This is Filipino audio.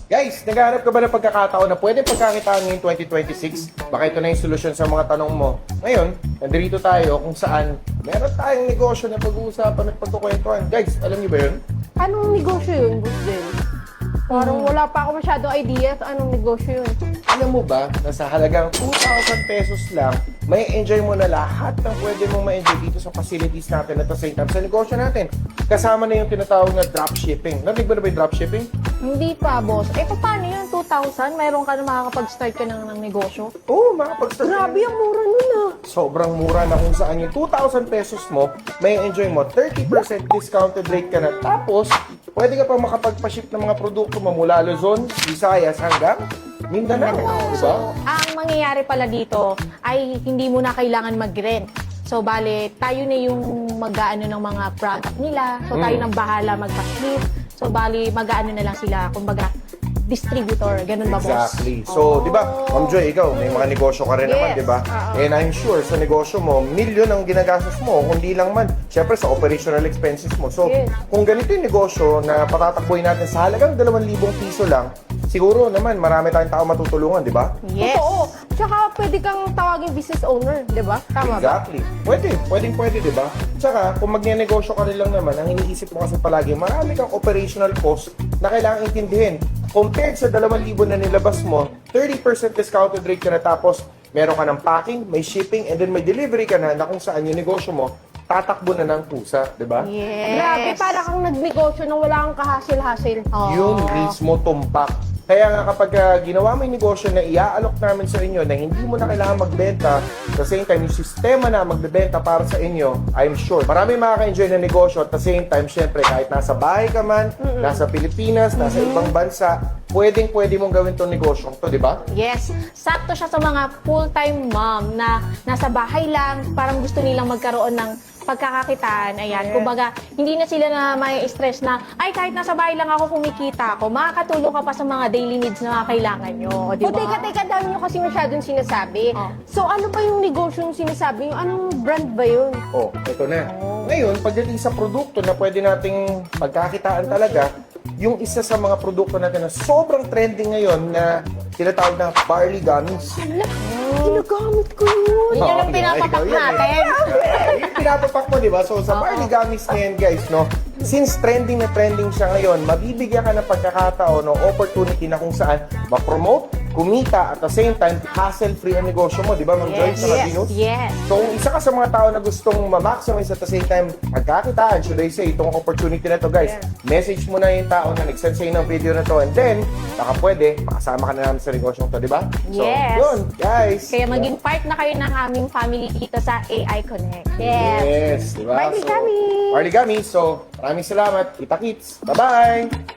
Guys, naghahanap ka ba ng pagkakataon na pwede pagkakitaan ngayong 2026? Baka ito na yung solusyon sa mga tanong mo. Ngayon, nandito tayo kung saan meron tayong negosyo na pag-uusapan at pagkukwentuhan. Guys, alam niyo ba yun? Anong negosyo yun, Boss Del? Parang wala pa ako masyadong idea sa anong negosyo yun. Alam mo ba na sa halagang 2,000 pesos lang, may enjoy mo na lahat ng pwede mong ma-enjoy dito sa facilities natin at the same time sa negosyo natin. Kasama na yung tinatawag na dropshipping. Narinig mo na ba yung dropshipping? Hindi pa, boss. Eh, paano yun? 2,000? Mayroon ka na makakapag-start ka ng negosyo? Oo, makapag-start. Grabe, ang mura nun ah. Sobrang mura na kung saan yung 2,000 pesos mo, may enjoy mo, 30% discounted rate ka na. Tapos, pwede ka pa makapagpa-ship ng mga produkto mo mula Luzon, Visayas hanggang Mindanao. Diba? So, ang mangyayari pala dito ay hindi mo na kailangan mag-rent. So, bale, tayo na yung mag-aano ng mga product nila. So, tayo nang bahala mag-ship. So, bale, mag-aano na lang sila, kumbaga, distributor. Ganun ba, boss? Exactly. So, di ba, Ma'am Joy, ikaw, may mga negosyo ka rin naman, Yes. di ba? And I'm sure sa negosyo mo, milyon ang ginagastos mo, kundi lang man, syempre sa operational expenses mo. So, Yes. kung ganito yung negosyo na patatakbuhin natin sa halagang 2,000 piso lang, siguro naman, marami tayong tao matutulungan, di ba? Yes. Totoo. Tsaka pwede kang tawagin business owner, di ba? Tama ba? Exactly. Pwede, di ba? Tsaka, kung magne-negosyo ka rin lang naman, ang iniisip mo kasi palagi, marami kang operational cost na kailangang intindihin. Compared sa 2,000 na nilabas mo, 30% discounted rate ka na tapos meron ka ng packing, may shipping, and then may delivery ka na kung saan yung negosyo mo, tatakbo na ng pusa, di ba? Yes. Grabe, para kang nagnegosyo na wala kang kahasil-hasil. Oo. Yun mismo tumpak. Kaya nga kapag ginawa mo yung negosyo na iaalok namin sa inyo na hindi mo na kailangan magbenta, the same time yung sistema na magbebenta para sa inyo, I'm sure marami makaka-enjoy ng negosyo at the same time, syempre, kahit nasa bahay ka man, nasa Pilipinas, nasa ibang bansa, pwede mong gawin tong negosyo to, di ba? Yes. Sakto siya sa mga full-time mom na nasa bahay lang, parang gusto nilang magkaroon ng pagkakakitaan. Ayan. Kumbaga, hindi na sila na may stress na, ay, kahit nasa bahay lang ako kumikita ako, makakatulong ka pa sa mga daily needs na kailangan nyo. Di O ba? teka, dahil nyo kasi masyadong sinasabi. Oh. So ano ba yung negosyo yung sinasabi? Yung anong brand ba yun? Oh, ito na. Ngayon, pagdating sa produkto na pwede nating pagkakitaan talaga, yung isa sa mga produkto natin na sobrang trending ngayon na tinatawag na barley gummies. Hala, ginagamit ko yun. Yun yung Oh, pinapapak ikaw yan, eh. natin. Yung pinapapak mo, di ba? So, sa barley gummies na yan, guys, no? Since trending na trending siya ngayon, mabibigyan ka ng pagkakataon o opportunity na kung saan ma-promote, kumita, at the same time, hassle-free ang negosyo mo, di ba, Ma'am Joyce? Sa Venus? Yes. So, kung isa ka sa mga tao na gustong ma-maximize at the same time, pagkakitaan, should I say, itong opportunity na to, guys, message mo na yung tao na nag-send sa'yo ng video na to, and then, baka pwede, makasama ka na namin sa negosyong to, di ba? So, Yes. yun, guys. Kaya maging part na kayo ng aming family dito sa AI Connect. Yes. Yes, di ba? Barley gummies. Barley gummies. So, maraming salamat. Kita-kits. Bye-bye!